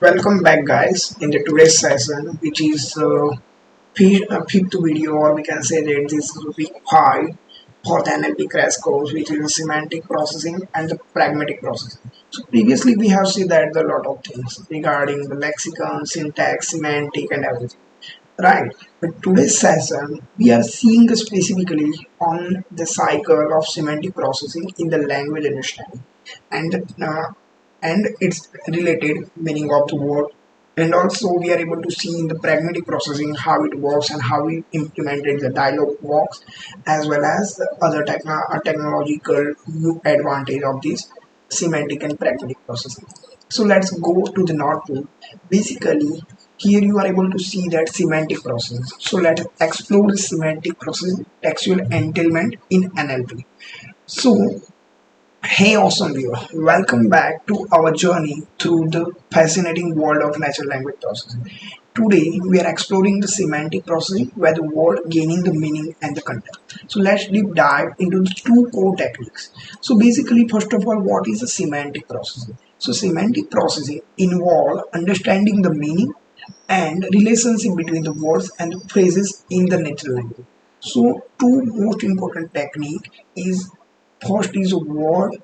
Welcome back, guys, in the today's session, which is fifth video, or we can say that this is week 5 for the NLP crash course, which is semantic processing and the pragmatic processing. So previously, we have seen that a lot of things regarding the lexicon, syntax, semantic, and everything. Right, but today's session we are seeing specifically on the cycle of semantic processing in the language understanding and its related meaning of the word, and also we are able to see in the pragmatic processing how it works and how we implemented the dialogue works, as well as the other technological advantage of this semantic and pragmatic processing. So let's go to the notebook. Basically, here you are able to see that semantic process. So let's explore the semantic process, textual entailment in NLP. So, hey, awesome viewer, welcome back to our journey through the fascinating world of natural language processing. Today, we are exploring the semantic processing where the word gaining the meaning and the context. So, let's deep dive into the two core techniques. So, basically, first of all, what is a semantic processing? So, semantic processing involves understanding the meaning and relationship between the words and the phrases in the natural language. So, two most important technique is first is a word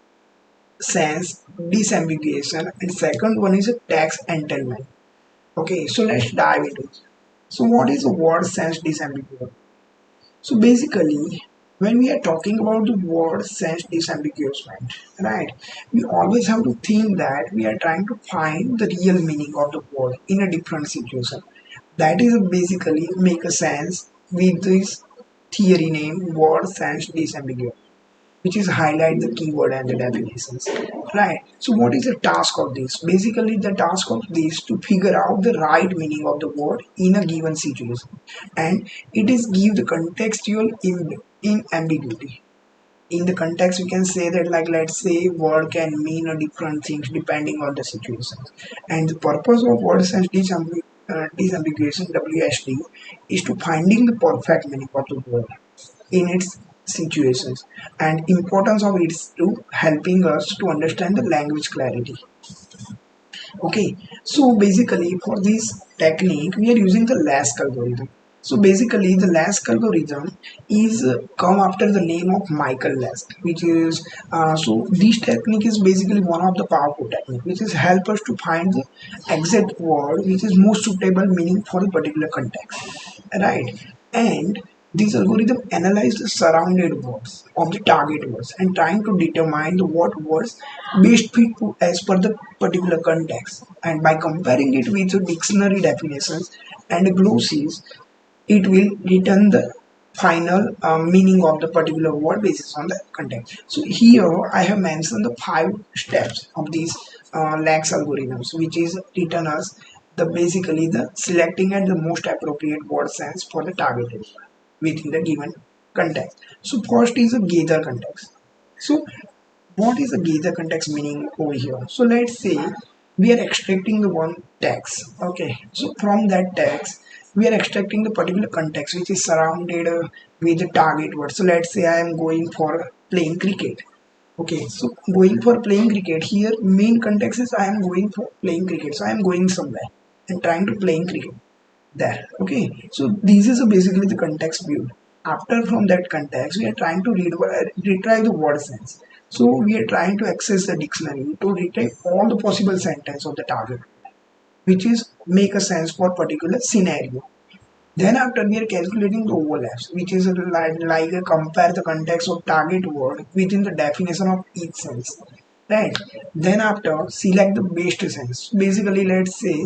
sense disambiguation, and second one is a text entailment. Okay, so let's dive into it. So what is a word sense disambiguation? So basically, when we are talking about the word sense disambiguation, right, we always have to think that we are trying to find the real meaning of the word in a different situation. That is basically make a sense with this theory name word sense disambiguation, which is highlight the keyword and the definitions, right? So what is the task of this? Basically the task of this to figure out the right meaning of the word in a given situation, and it is give the contextual in ambiguity. In the context we can say that, like, let's say word can mean a different things depending on the situation, and the purpose of word sense disambiguation, WSD, is to finding the perfect meaning of the word in its situations, and importance of it is to helping us to understand the language clarity. Okay, so basically for this technique we are using the LASK algorithm. So basically the LASK algorithm is come after the name of Michael Lask, which is so this technique is basically one of the powerful technique which is help us to find the exact word which is most suitable meaning for a particular context, right? And this algorithm analyzes the surrounded words of the target words and trying to determine the what words best fit to as per the particular context. And by comparing it with the dictionary definitions and glosses, it will return the final meaning of the particular word basis on the context. So here I have mentioned the 5 steps of these lax algorithms, which is return us the basically the selecting and the most appropriate word sense for the targeted word within the given context. So first is a gather context. So what is a gather context meaning over here? So let's say we are extracting the one text. Okay, so from that text we are extracting the particular context which is surrounded with the target word. So let's say I am going for playing cricket. Okay, so going for playing cricket, here main context is I am going for playing cricket, so I am going somewhere and trying to playing cricket there. Okay, so this is basically the context view. After from that context we are trying to retrieve the word sense. So we are trying to access the dictionary to retrieve all the possible sentence of the target, which is make a sense for particular scenario. Then after we are calculating the overlaps, which is like a compare the context of target word within the definition of each sense. Right. Then after select the best sense. Basically, let's say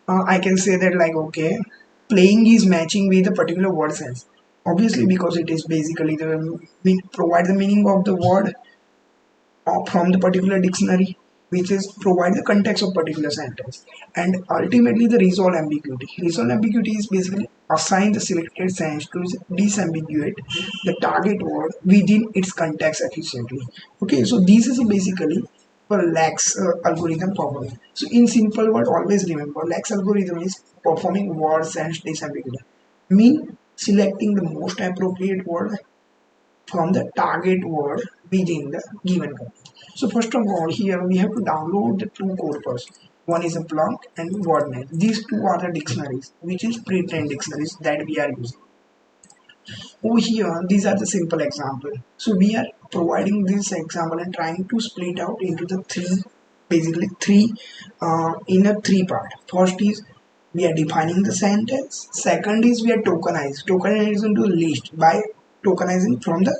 I can say that, like, okay, playing is matching with a particular word sense. Obviously, because it is basically the we provide the meaning of the word from the particular dictionary, which is provide the context of particular sentence, and ultimately the resolve ambiguity. Resolve ambiguity is basically assign the selected sense to disambiguate the target word within its context efficiently. Okay, so this is basically for lax algorithm performing. So in simple word, always remember lax algorithm is performing word sense disambiguity, mean selecting the most appropriate word from the target word within the given context. So first of all, here we have to download the two corpus. one is a Plunk and WordNet. These two are the dictionaries, which is pre-trained dictionaries that we are using. Over here, these are the simple example. So we are providing this example and trying to split out into the basically three, in a three part. First is we are defining the sentence. Second is we are tokenize into list by tokenizing from the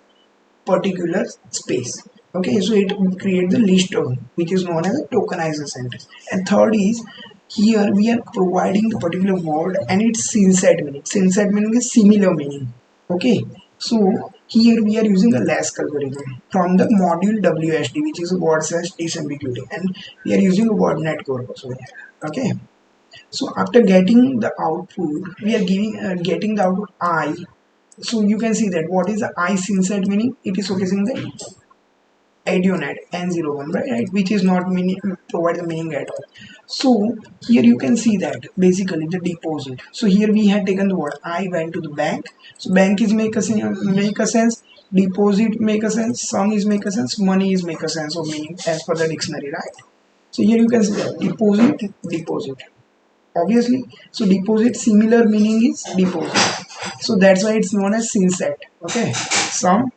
particular space. Okay, so it creates the list of which is known as a tokenizer sentence. And third is here we are providing the particular word and its synset meaning. Synset meaning is similar meaning. Okay, so here we are using a less algorithm from the module WSD, which is a word slash disambiguity, and we are using a word net corpus over here. Okay, so after getting the output, we are getting the output I. So you can see that what is the I synset meaning? It is focusing the Adionet N01, right? Which is not meaning provide the meaning at all. So here you can see that basically the deposit. So here we had taken the word I went to the bank. So bank is make a sense. Deposit make a sense. Sum is make a sense. Money is make a sense of meaning as per the dictionary, right? So here you can see that deposit. Obviously, so deposit similar meaning is deposit. So that's why it's known as synset. Okay, some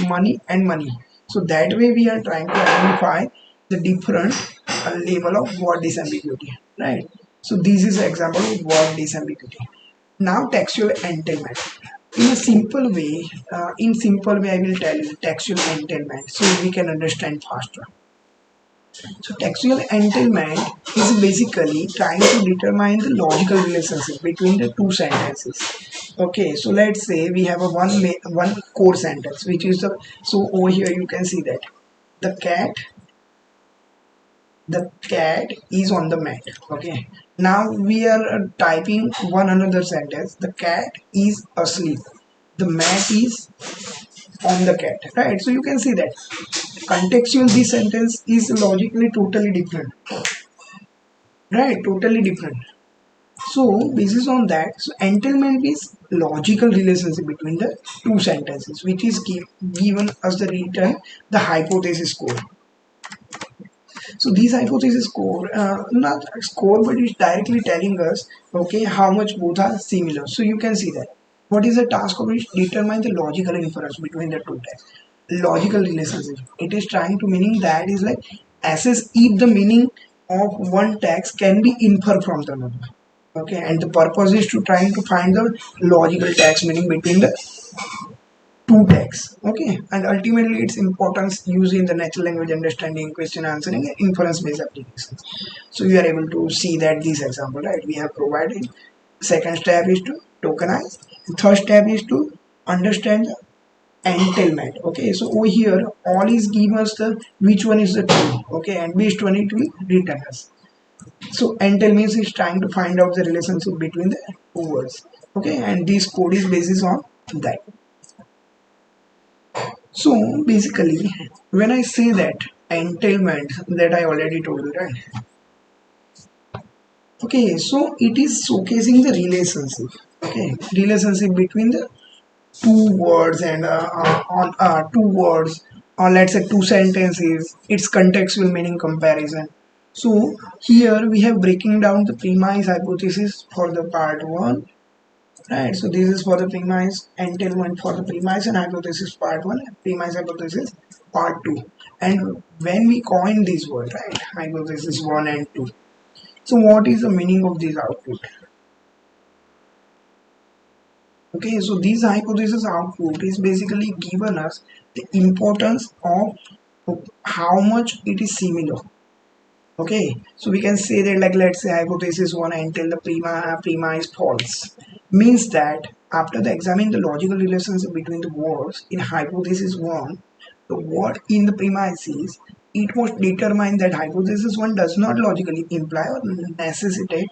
money and money. So that way we are trying to identify the different level of word disambiguity, right? So this is an example of word disambiguity. Now textual entailment. In simple way I will tell you textual entailment so we can understand faster. So textual entailment is basically trying to determine the logical relationship between the two sentences. Okay, so let's say we have a one core sentence, which is the so over here you can see that the cat is on the mat. Okay, now we are typing one another sentence. The cat is asleep. The mat is on the cat. Right. So you can see that contextual this sentence is logically totally different. Right, totally different. So basis on that, so entailment is logical relationship between the two sentences, which is given as the return the hypothesis score. So this hypothesis score, not score, but it's directly telling us, okay, how much both are similar. So you can see that. What is the task of it? Determine the logical inference between the two texts. Logical relationship. It is trying to meaning that is like assess if the meaning of one text can be inferred from the another. Okay, and the purpose is to trying to find the logical text meaning between the two texts. Okay, and ultimately its importance used in the natural language understanding, question answering, and inference based applications. So you are able to see that this example, right, we have provided. Second step is to tokenize. Third step is to understand the entailment. Okay, so over here all is give us the which one is the true. Okay, and based on it will return us. So entail means is trying to find out the relationship between the two words. Okay, and this code is basis on that. So basically, when I say that entailment, that I already told you, right? Okay, so it is showcasing the relationship. Okay, relationship between the two words and on two words, or let's say two sentences. Its contextual meaning comparison. So here we have breaking down the premise hypothesis for the part one. Right, so this is for the premise entailment for the premise and hypothesis part 1, premise hypothesis part 2. And when we coin this word, right, hypothesis 1 and 2. So what is the meaning of this output? Okay, so this hypothesis output is basically given us the importance of how much it is similar. Okay, so we can say that like let's say hypothesis 1 until the premise false means that after the examining the logical relationship between the words in hypothesis 1, the word in the premises, it was determined that hypothesis 1 does not logically imply or necessitate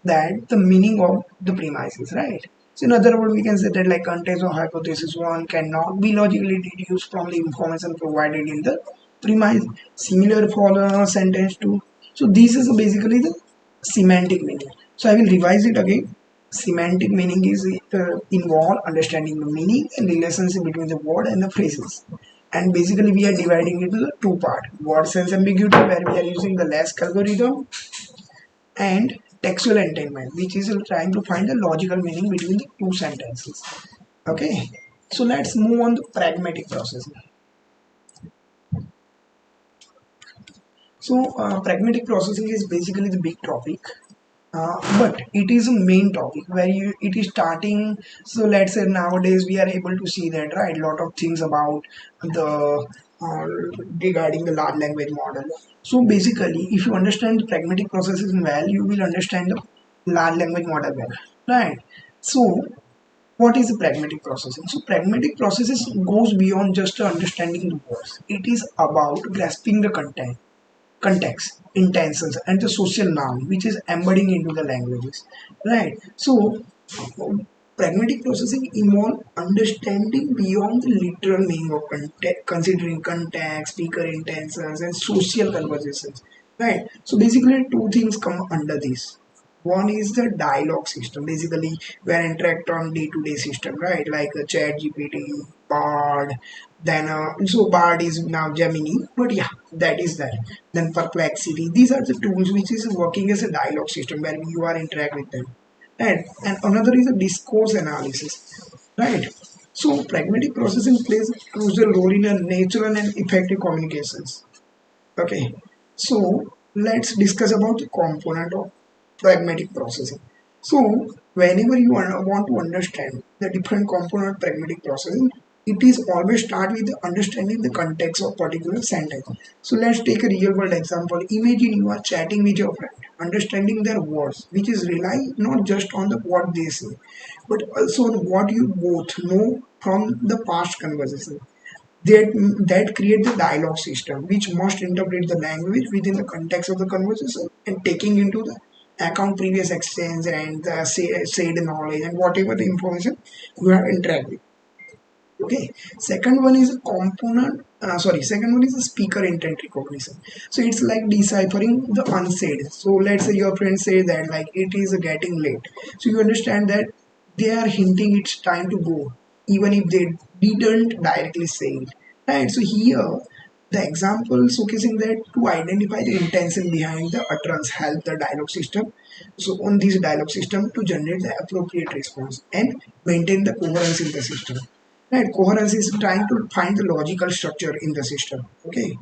that the meaning of the premises, right? So in other words, we can say that like context of hypothesis 1 cannot be logically deduced from the information provided in the premise. Similar for the sentence 2. So this is basically the semantic meaning. So I will revise it again. Semantic meaning is involve understanding the meaning and relationship between the word and the phrases. And basically we are dividing it into the two part: word sense ambiguity, where we are using the less algorithm, and textual entailment, which is trying to find the logical meaning between the two sentences. Okay, so let's move on to pragmatic processing. So pragmatic processing is basically the big topic, but it is a main topic where it is starting. So let's say nowadays we are able to see that, right, a lot of things about the uh, regarding the large language model. So basically if you understand the pragmatic processing well, you will understand the large language model well, right? So what is the pragmatic processing? So pragmatic processes goes beyond just understanding the words. It is about grasping the context, intentions, and the social norm which is embedding into the languages, right? So pragmatic processing involve understanding beyond the literal meaning of context, considering context, speaker intentions, and social conversations, right? So basically two things come under this. One is the dialogue system, basically where interact on day-to-day system, right? Like a chat GPT, Bard, then so Bard is now Gemini, but yeah, that is that. Then Perplexity. These are the tools which is working as a dialogue system where you are interact with them. Right. And another is a discourse analysis. Right. So pragmatic processing plays a crucial role in a natural and effective communications. Okay, so let's discuss about the component of pragmatic processing. So whenever you want to understand the different component of pragmatic processing, it is always start with understanding the context of particular sentence. So let's take a real world example. Imagine you are chatting with your friend, understanding their words, which is rely not just on the what they say, but also on what you both know from the past conversation that create the dialogue system which must interpret the language within the context of the conversation and taking into the account previous exchange and the said knowledge and whatever the information you have interacted. Okay, second one is a component. Second one is a speaker intent recognition. So it's like deciphering the unsaid. So let's say your friend say that like it is getting late. So you understand that they are hinting it's time to go, even if they didn't directly say it. Right. So here the example showcasing that to identify the intention behind the utterance help the dialogue system. So on this dialogue system to generate the appropriate response and maintain the coherence in the system. Right, coherence is trying to find the logical structure in the system. Okay.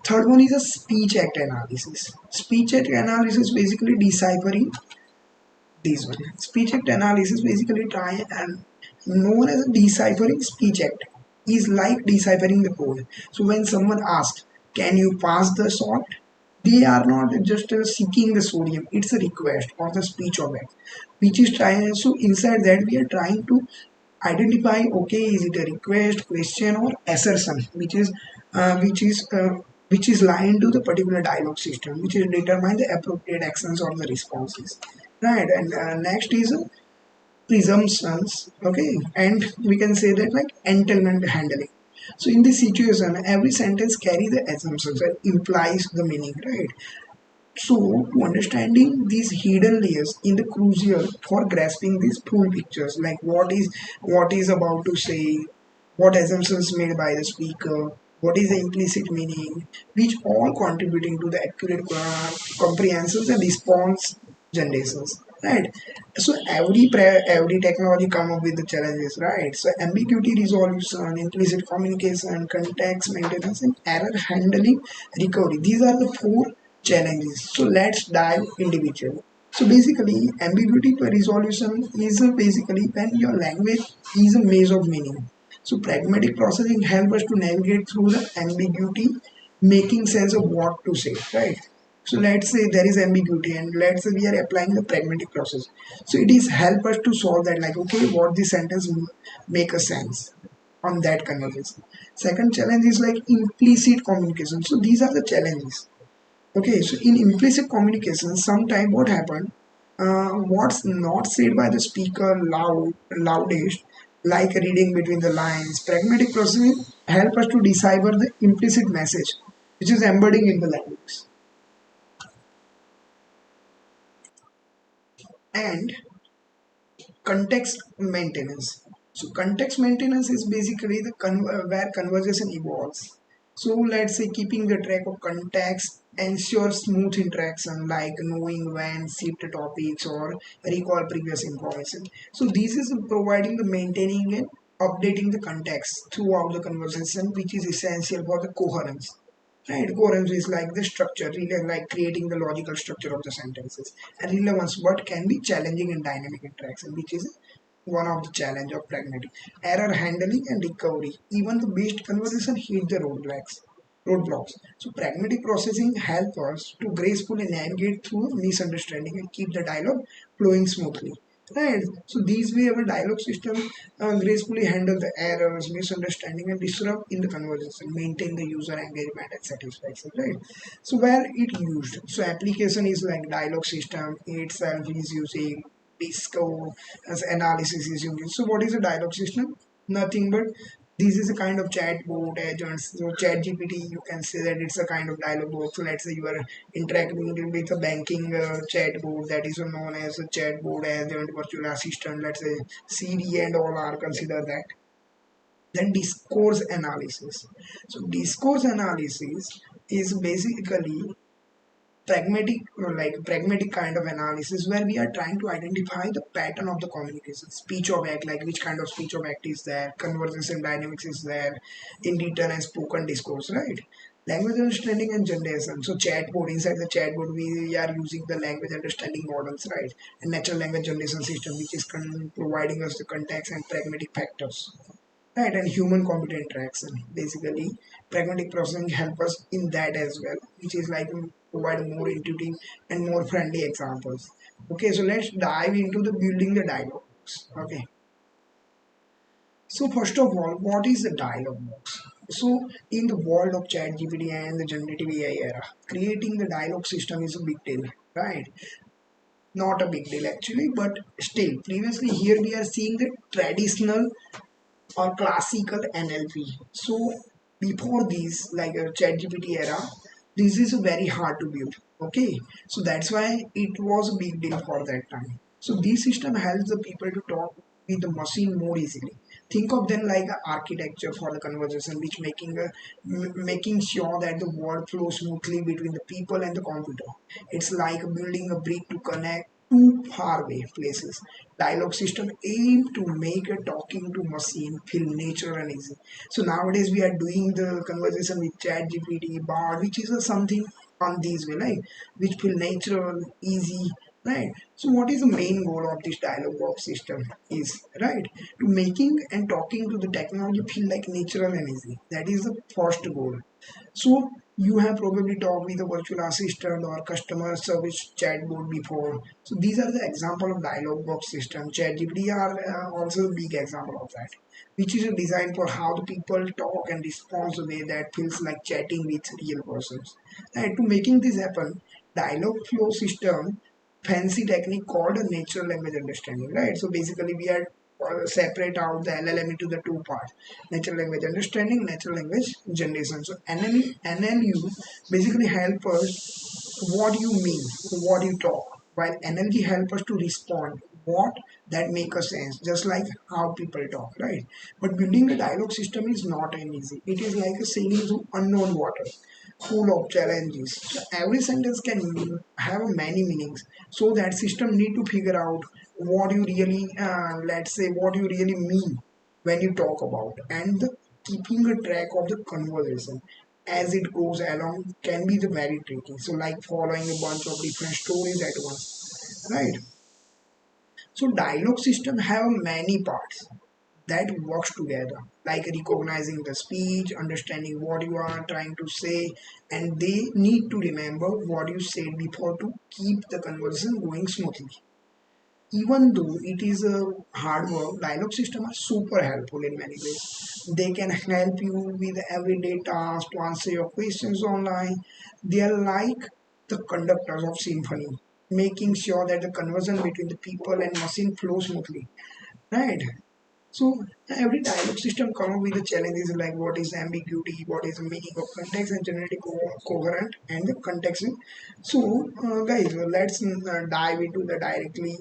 Third one is a speech act analysis. Speech act analysis basically deciphering this one. Speech act analysis basically try and known as deciphering speech act is like deciphering the code. So when someone asks, "Can you pass the salt?" They are not just seeking the sodium; it's a request or the speech object, which is trying. So inside that we are trying to identify, okay, is it a request, question, or assertion, which is lying to the particular dialogue system, which is determine the appropriate actions or the responses, right? And next is presumptions. Okay, and we can say that like entailment handling. So in this situation every sentence carry the assumptions and implies the meaning, right? So, to understanding these hidden layers in the crucial for grasping these full pictures, like what is about to say, what assumptions made by the speaker, what is the implicit meaning, which all contributing to the accurate comprehensions and response generations. Right. So every technology come up with the challenges, right? So ambiguity resolution, implicit communication, context maintenance, and error handling recovery. These are the four challenges. So let's dive individually. So basically, ambiguity resolution is basically when your language is a maze of meaning. So pragmatic processing helps us to navigate through the ambiguity, making sense of what to say, right? So let's say there is ambiguity and let's say we are applying the pragmatic process. So it is help us to solve that like, okay, what the sentence make a sense on that conversation. Second challenge is like implicit communication. So these are the challenges. Okay, so in implicit communication, sometimes what happened, what's not said by the speaker loudest, like reading between the lines. Pragmatic processing help us to decipher the implicit message, which is embedding in the language. And context maintenance. So context maintenance is basically the where conversation evolves. So let's say keeping the track of context ensures smooth interaction, like knowing when shift topics or recall previous information. So this is providing the maintaining and updating the context throughout the conversation, which is essential for the coherence. Right, coherence is like the structure, really like creating the logical structure of the sentences. And relevance, what can be challenging in dynamic interaction, which is one of the challenge of pragmatic. Error handling and recovery. Even the best conversation hit the roadblocks. So pragmatic processing help us to gracefully navigate through misunderstanding and keep the dialogue flowing smoothly. Right. So these way our dialogue system gracefully handle the errors, misunderstanding, and disrupt in the conversation, maintain the user engagement and satisfaction. Right. So where it used. So application is like dialogue system itself is using Disco as analysis is used. So what is a dialogue system? Nothing but this is a kind of chatbot agents. So chat GPT, you can say that it's a kind of dialogue box. So let's say you are interacting with a banking chatbot that is known as a chatbot agent, virtual assistant. Let's say Siri and all are consider that. Then discourse analysis. So discourse analysis is basically pragmatic kind of analysis where we are trying to identify the pattern of the communication, speech of act, like which kind of speech of act is there, conversation dynamics is there in written and spoken discourse, right? Language understanding and generation. So chatbot, inside the chatbot we are using the language understanding models, right? And natural language generation system, which is providing us the context and pragmatic factors. Right, and human computer interaction. Basically, pragmatic processing help us in that as well, which is like provide more intuitive and more friendly examples. Okay, so let's dive into the building the dialogues. Okay, so first of all, what is the dialogue box? So in the world of ChatGPT and the generative AI era, creating the dialogue system is a big deal, right? Not a big deal actually, but still, previously here we are seeing the traditional or classical NLP. So before this, like a ChatGPT era, this is very hard to build. Okay, so that's why it was a big deal for that time. So this system helps the people to talk with the machine more easily. Think of them like an architecture for the conversation, which making sure that the word flows smoothly between the people and the computer. It's like building a bridge to connect two faraway places. Dialogue system aim to make a talking to machine feel natural and easy. So nowadays we are doing the conversation with chat gpt bard, which is something on these way, like which feel natural, easy, right? So what is the main goal of this dialogue box system is, right, to making and talking to the technology feel like natural and easy. That is the first goal. So you have probably talked with a virtual assistant or customer service chatbot before. So these are the example of dialogue box system. ChatGPT are also a big example of that, which is designed for how the people talk and respond the way that feels like chatting with real persons. And to making this happen, dialogue flow system fancy technique called a natural language understanding, right? So basically, we are separate out the LLM into the two parts: natural language understanding, natural language generation. So NLU basically help us what you mean, what you talk, while NLG help us to respond what that make a sense, just like how people talk, right? But building the dialogue system is not an easy. It is like a sailing through unknown water, full of challenges. So every sentence can have many meanings. So that system need to figure out what you really, let's say, what you really mean when you talk about, and keeping a track of the conversation as it goes along can be the very tricky. So like following a bunch of different stories at once, right? So dialogue system have many parts that works together, like recognizing the speech, understanding what you are trying to say, and they need to remember what you said before to keep the conversation going smoothly. Even though it is a hard work, dialogue system are super helpful in many ways. They can help you with everyday tasks to answer your questions online. They are like the conductors of symphony, making sure that the conversation between the people and machine flows smoothly. Right? So every dialogue system comes with the challenges like what is ambiguity, what is the meaning of context, and generally coherent and the context. So guys, let's dive into the directly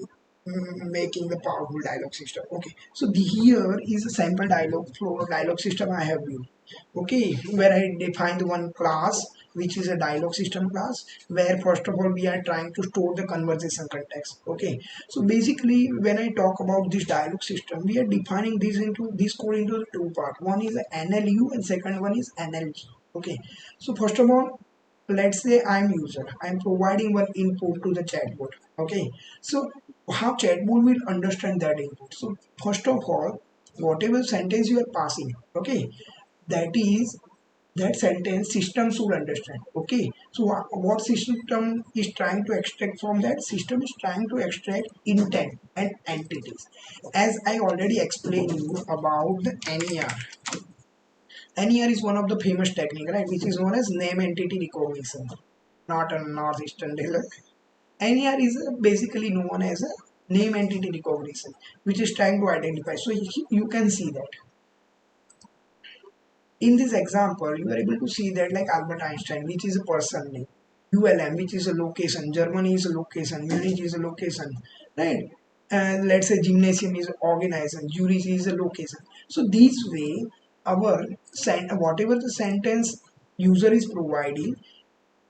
making the powerful dialogue system. Okay, so here is a sample dialogue flow dialogue system I have built. Okay, where I defined one class which is a dialogue system class, where first of all we are trying to store the conversation context. Okay, so basically when I talk about this dialogue system, we are defining this code into the two part. One is NLU and second one is NLG. Okay, so first of all, let's say I'm user, I'm providing one input to the chatbot. Okay, so how chatbot will understand that input? So first of all, whatever sentence you are passing, okay, that is that sentence system should understand. Okay, so what system is trying to extract from that? System is trying to extract intent and entities, as I already explained you about the NER. NER is one of the famous technique, right, which is known as name entity recognition, not a northeastern dealer. NER is basically known as a name entity recognition, which is trying to identify. So you can see that in this example, you are able to see that like Albert Einstein, which is a person name, ULM, which is a location, Germany is a location, Munich is a location, right? And let's say gymnasium is organization, Zurich is a location. So this way, our whatever the sentence user is providing,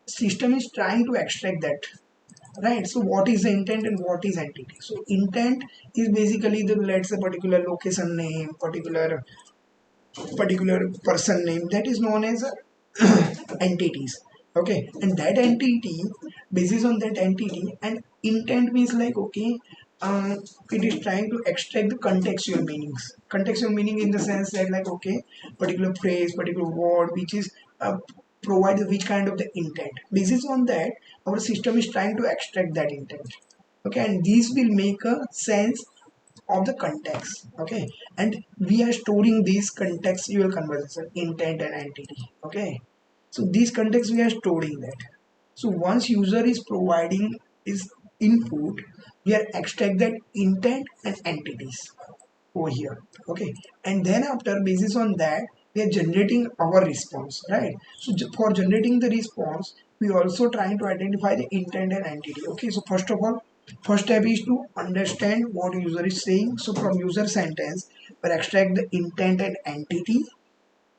system is trying to extract that, right? So what is the intent and what is entity? So intent is basically the, let's say, particular location name, particular person name, that is known as entities. Okay, and that entity, basis on that entity, and intent means like, okay, it is trying to extract the contextual meanings. Contextual meaning in the sense that like, okay, particular phrase, particular word which is provide which kind of the intent. Basis on that, our system is trying to extract that intent. Okay, and these will make a sense of the context. Okay, and we are storing these contextual conversation intent and entity. Okay, so these context we are storing that. So once user is providing his input, we are extract that intent and entities over here. Okay, and then after basis on that, we are generating our response, right? So for generating the response, we also trying to identify the intent and entity. Okay, so first of all, first step is to understand what user is saying. So from user sentence, we extract the intent and entity,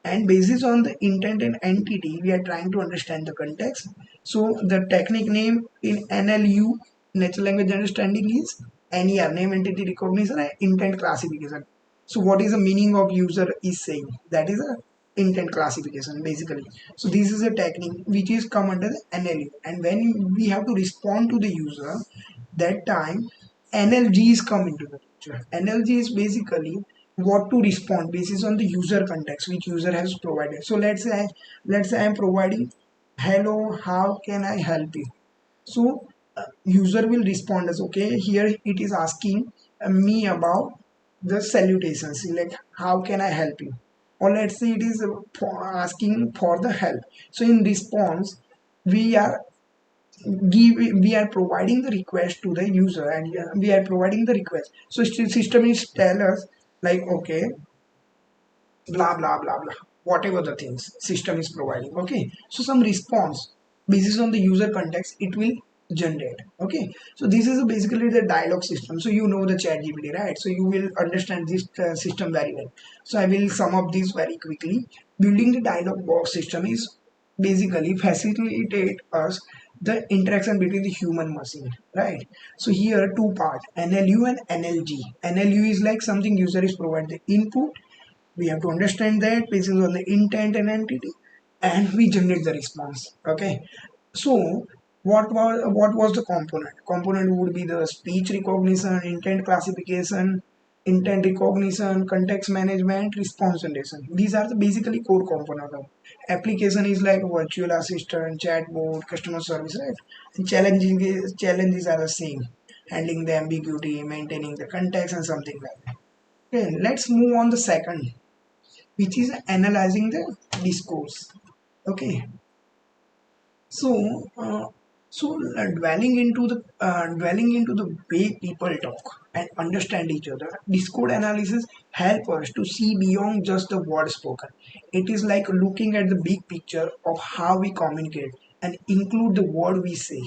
and basis on the intent and entity, we are trying to understand the context. So the technique name in NLU, natural language understanding, is NER, name entity recognition, and intent classification. So what is the meaning of user is saying? That is a intent classification basically. So this is a technique which is come under the NLU, and when we have to respond to the user, that time NLGs come into the picture. NLG is basically what to respond basis on the user context which user has provided. So let's say I am providing, hello, how can I help you? So user will respond as, okay, here it is asking me about the salutations, like how can I help you? Or let's say it is asking for the help. So in response, we are we are providing the request to the user, and we are providing the request. So system is tell us like, okay, blah blah blah blah, whatever the things system is providing. Okay, so some response basis on the user context it will generate. Okay, so this is basically the dialogue system. So you know the chat GPT, right? So you will understand this system very well. So I will sum up this very quickly. Building the dialogue box system is basically facilitate us the interaction between the human machine, right? So here two part, NLU and NLG. NLU is like something user is provided the input, we have to understand that based on the intent and entity, and we generate the response. Okay, so what was the component would be the speech recognition, intent recognition, context management, response generation. These are the basically core component of application. Is like virtual assistant, chatbot, customer service, right? And challenges are the same, handling the ambiguity, maintaining the context, and something like that. Okay, let's move on the second, which is analyzing the discourse. Okay, so dwelling into the way people talk and understand each other, discourse analysis help us to see beyond just the word spoken. It is like looking at the big picture of how we communicate and include the word we say,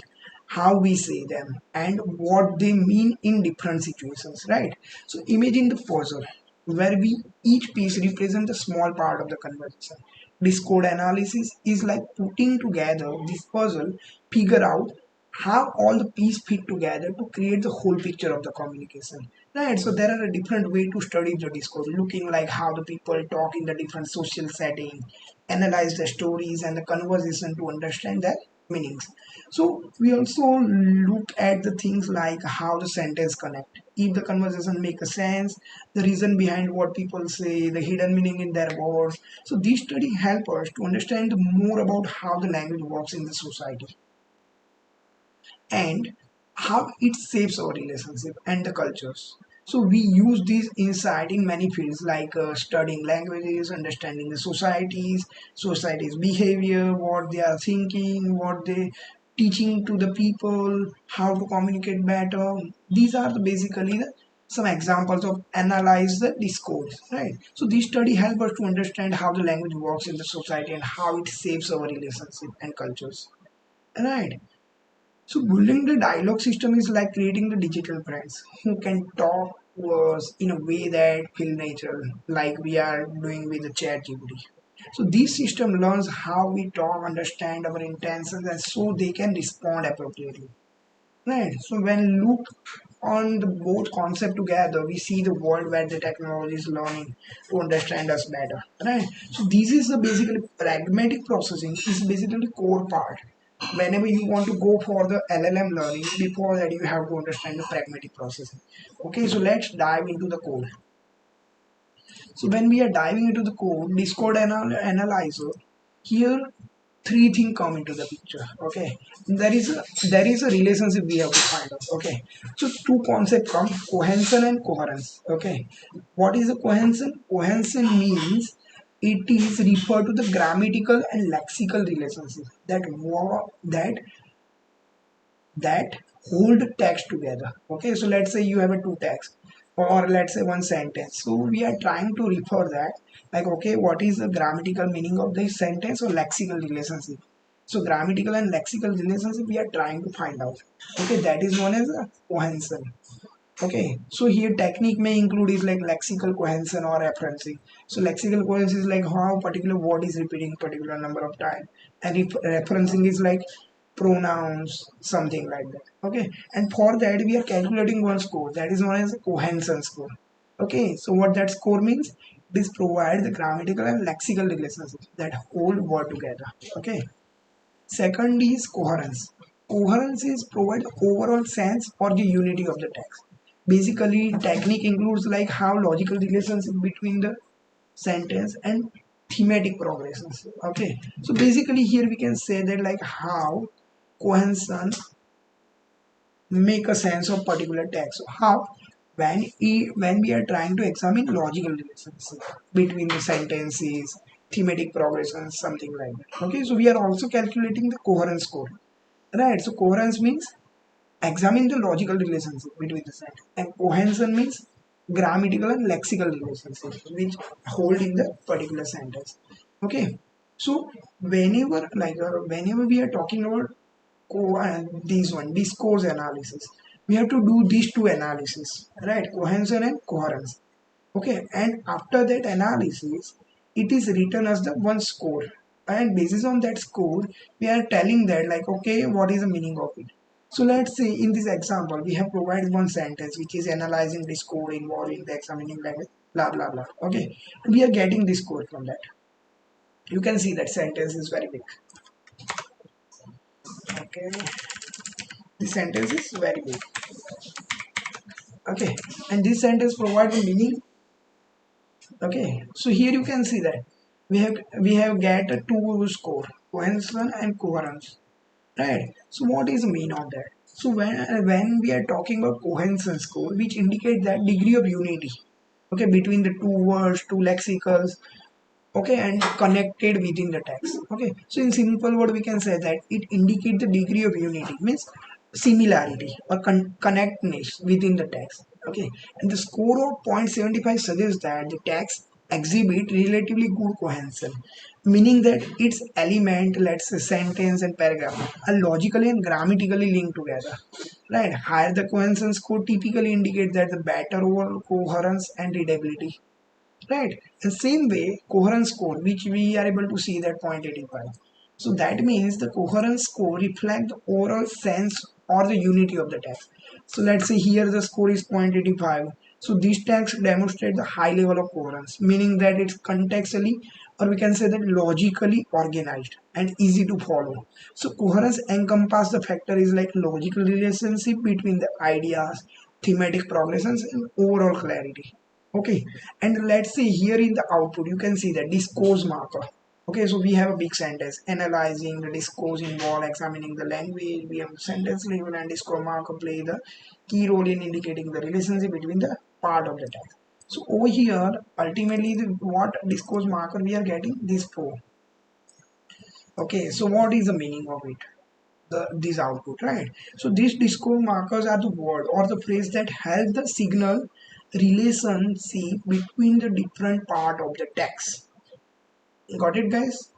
how we say them and what they mean in different situations, right? So imagine the puzzle where we each piece represents a small part of the conversation. This code analysis is like putting together this puzzle, figure out how all the pieces fit together to create the whole picture of the communication, right? So there are a different way to study the discourse, looking like how the people talk in the different social setting, analyze the stories and the conversation to understand their meanings. So we also look at the things like how the sentence connect, if the conversation make a sense, the reason behind what people say, the hidden meaning in their words. So these study help us to understand more about how the language works in the society and how it shapes our relationship and the cultures. So we use this insight in many fields like studying languages, understanding the society's behavior, what they are thinking, what they teaching to the people, how to communicate better. These are basically some examples of analyze the discourse, right? So this study help us to understand how the language works in the society and how it shapes our relationship and cultures, right? So building the dialogue system is like creating the digital friends who can talk to us in a way that feel natural, like we are doing with the chat GPT. So this system learns how we talk, understand our intentions, and so they can respond appropriately. Right. So when look on the both concept together, we see the world where the technology is learning to understand us better. Right. So this is the basically pragmatic processing is basically core part. Whenever you want to go for the LLM learning, before that you have to understand the pragmatic processing. Okay, so let's dive into the code. So when we are diving into the code, this code analyzer, here three things come into the picture. Okay, there is a relationship we have to find out. Okay, so two concepts come, cohesion and coherence. Okay, what is a cohesion? Cohesion means it is referred to the grammatical and lexical relationship that hold text together. Okay, so let's say you have a two text or let's say one sentence. So we are trying to refer that like, okay, what is the grammatical meaning of this sentence or lexical relationship? So grammatical and lexical relationship we are trying to find out. Okay, that is known as a cohesion. Okay, so here technique may include is like lexical cohesion or referencing. So lexical cohesion is like how particular word is repeating particular number of times, and if referencing is like pronouns, something like that. Okay, and for that we are calculating one score that is known as a cohesion score. Okay, so what that score means? This provides the grammatical and lexical relationship that hold word together. Okay. Second is coherence. Coherence is provide overall sense or the unity of the text. Basically, technique includes like how logical relationship between the sentence and thematic progressions. Okay, so basically here we can say that like how cohesion make a sense of particular text. So how when we are trying to examine logical relationship between the sentences, thematic progressions, something like that. Okay, so we are also calculating the coherence score. Right, so coherence means examine the logical relationship between the sentence, and cohesion means grammatical and lexical relationships which hold in the particular sentence. Okay, so whenever we are talking about these one discourse analysis, we have to do these two analysis, right? Cohesion and coherence. Okay, and after that analysis it is written as the one score, and basis on that score we are telling that like, okay, what is the meaning of it. So let's say in this example we have provided one sentence which is analyzing this code involving the examining language, blah blah blah. Okay, we are getting this code from that. You can see that sentence is very big. Okay, the sentence is very big. Okay, and this sentence provides the meaning. Okay, so here you can see that we have get a two score, cohesion and coherence, right? So what is the mean of that? So when we are talking about cohesion score, which indicate that degree of unity, okay, between the two words, two lexicals, okay, and connected within the text. Okay, so in simple word we can say that it indicates the degree of unity, means similarity or connectedness within the text. Okay, and the score of 0.75 suggests that the text exhibit relatively good cohesion, meaning that its element, let's say sentence and paragraph, are logically and grammatically linked together. Right? Higher the cohesion score typically indicates that the better overall coherence and readability. Right? The same way, coherence score, which we are able to see that 0.85. So that means the coherence score reflects the overall sense or the unity of the text. So let's say here the score is 0.85. So this text demonstrates the high level of coherence, meaning that it's contextually, or we can say that logically organized and easy to follow. So coherence encompasses the factor is like logical relationship between the ideas, thematic progressions, and overall clarity. Okay, and let's see here in the output you can see the discourse marker. Okay, so we have a big sentence analyzing the discourse involve examining the language. We have sentence label and discourse marker play the key role in indicating the relationship between the part of the text. So over here ultimately what discourse marker we are getting, this four. Okay, so what is the meaning of it, this output, right? So these discourse markers are the word or the phrase that help the signal relationship between the different part of the text. Got it, guys?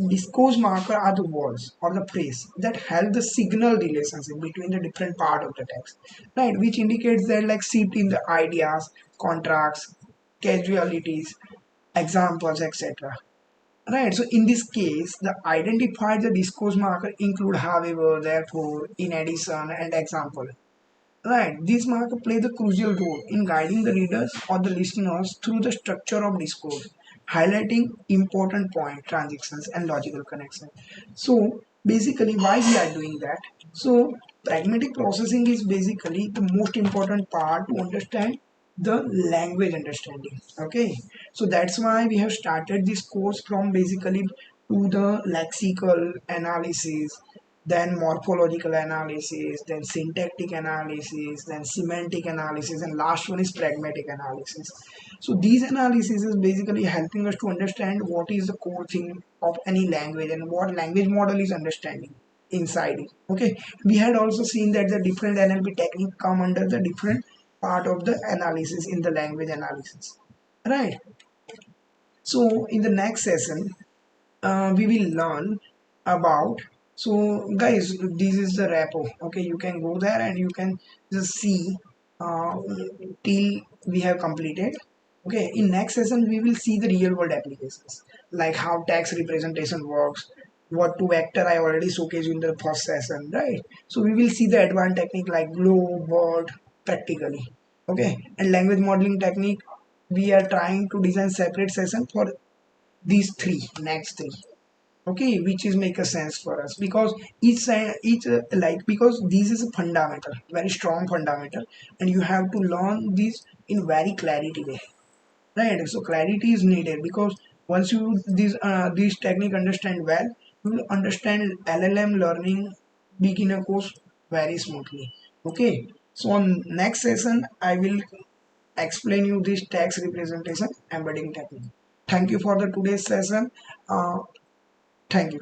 Discourse marker are the words or the phrase that help the signal relationship between the different part of the text, right? Which indicates that like shift in the ideas, contracts, casualties, examples, etc. Right, so in this case, the identified the discourse marker include however, therefore, in addition, and example. Right, these markers play the crucial role in guiding the readers or the listeners through the structure of discourse, highlighting important point, transitions, and logical connections. So basically, why we are doing that? So pragmatic processing is basically the most important part to understand the language understanding. Okay, so that's why we have started this course from basically to the lexical analysis, then morphological analysis, then syntactic analysis, then semantic analysis, and last one is pragmatic analysis. So these analysis is basically helping us to understand what is the core thing of any language and what language model is understanding inside it. Okay, we had also seen that the different NLP technique come under the different part of the analysis in the language analysis, right? So in the next session we will learn about, so guys, this is the repo. Okay, you can go there and you can just see uh, till we have completed. Okay, in next session we will see the real world applications like how text representation works, what to vector I already showcased in the first session, right? So we will see the advanced technique like glow word practically. Okay, and language modeling technique, we are trying to design separate session for these three, next three. Okay, which is make a sense for us because like because this is a fundamental, very strong fundamental, and you have to learn this in very clarity way, right? So clarity is needed because once you this technique understand well, you will understand LLM learning beginner course very smoothly. Okay, so on next session I will explain you this text representation embedding technique. Thank you for the today's session. uh, Thank you.